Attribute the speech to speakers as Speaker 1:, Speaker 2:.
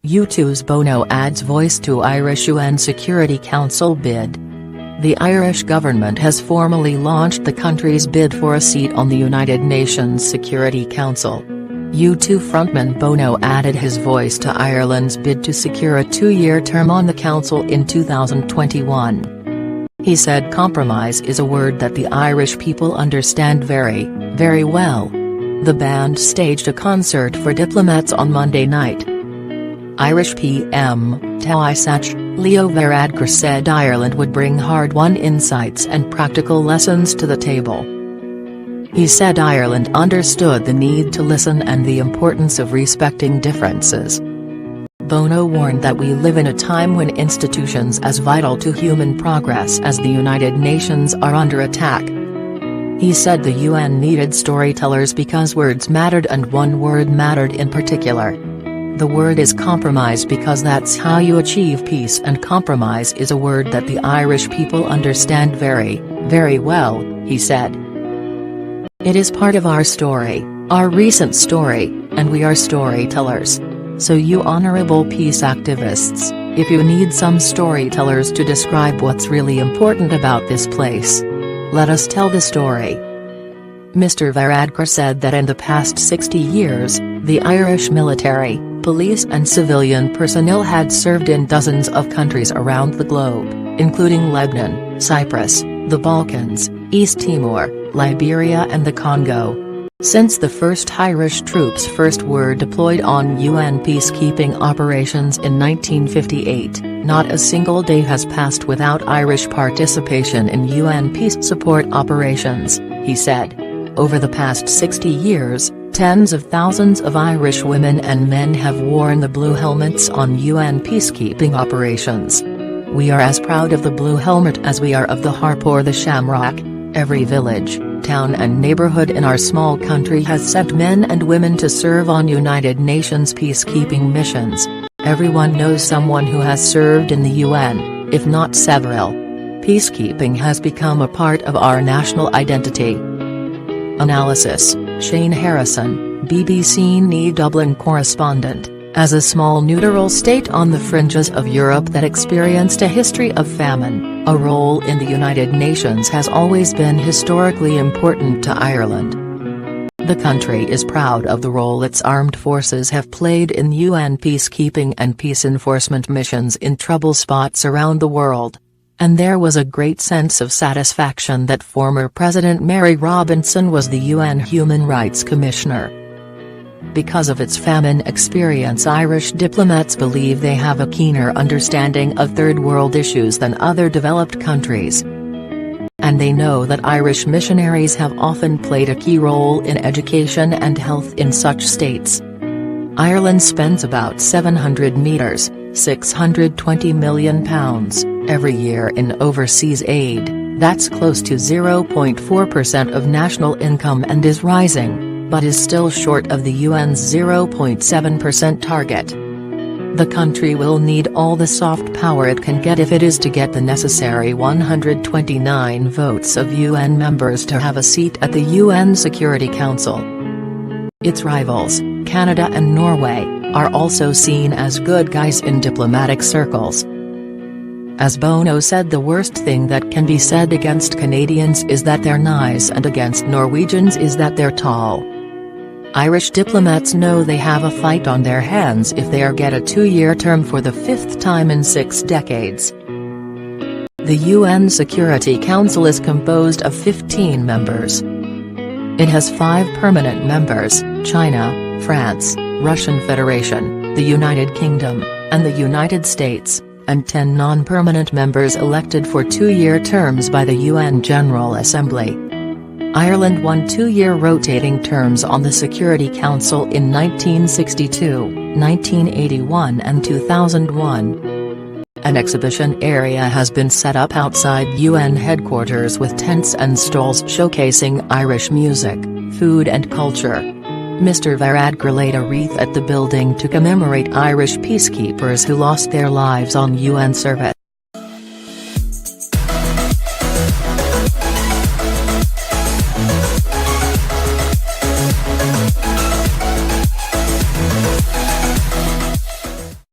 Speaker 1: U2's Bono adds voice to Irish UN Security Council bid. The Irish government has formally launched the country's bid for a seat on the United Nations Security Council. U2 frontman Bono added his voice to Ireland's bid to secure a 2-year term on the council in 2021. He said compromise is a word that the Irish people understand very, very well. The band staged a concert for diplomats on Monday night. Irish PM, Taoiseach, Leo Varadkar said Ireland would bring hard-won insights and practical lessons to the table. He said Ireland understood the need to listen and the importance of respecting differences. Bono warned that we live in a time when institutions as vital to human progress as the United Nations are under attack. He said the UN needed storytellers because words mattered and one word mattered in particular. The word is compromise because that's how you achieve peace, and compromise is a word that the Irish people understand very, very well, he said. It is part of our story, our recent story, and we are storytellers. So you honorable peace activists, if you need some storytellers to describe what's really important about this place, let us tell the story. Mr. Varadkar said that in the past 60 years, the Irish military, police and civilian personnel had served in dozens of countries around the globe, including Lebanon, Cyprus, the Balkans, East Timor, Liberia and the Congo. Since the first Irish troops first were deployed on UN peacekeeping operations in 1958, not a single day has passed without Irish participation in UN peace support operations, he said. Over the past 60 years, tens of thousands of Irish women and men have worn the blue helmets on UN peacekeeping operations. We are as proud of the blue helmet as we are of the harp or the shamrock. Every village, town and neighborhood in our small country has sent men and women to serve on United Nations peacekeeping missions. Everyone knows someone who has served in the UN, if not several. Peacekeeping has become a part of our national identity. Analysis, Shane Harrison, BBC News Dublin correspondent. As a small neutral state on the fringes of Europe that experienced a history of famine, a role in the United Nations has always been historically important to Ireland. The country is proud of the role its armed forces have played in UN peacekeeping and peace enforcement missions in trouble spots around the world. And there was a great sense of satisfaction that former President Mary Robinson was the UN Human Rights Commissioner. Because of its famine experience, Irish diplomats believe they have a keener understanding of third world issues than other developed countries. And they know that Irish missionaries have often played a key role in education and health in such states. Ireland spends about €700 (£620 million) every year in overseas aid. That's close to 0.4% of national income and is rising, but is still short of the UN's 0.7% target. The country will need all the soft power it can get if it is to get the necessary 129 votes of UN members to have a seat at the UN Security Council. Its rivals, Canada and Norway, are also seen as good guys in diplomatic circles. As Bono said, the worst thing that can be said against Canadians is that they're nice, and against Norwegians is that they're tall. Irish diplomats know they have a fight on their hands if they get a 2-year term for the 5th time in 6 decades. The UN Security Council is composed of 15 members. It has 5 permanent members: China, France, Russian Federation, the United Kingdom, and the United States, and 10 non-permanent members elected for 2-year terms by the UN General Assembly. Ireland won 2-year rotating terms on the Security Council in 1962, 1981 and 2001. An exhibition area has been set up outside UN headquarters with tents and stalls showcasing Irish music, food and culture. Mr. Varadkar laid a wreath at the building to commemorate Irish peacekeepers who lost their lives on UN service.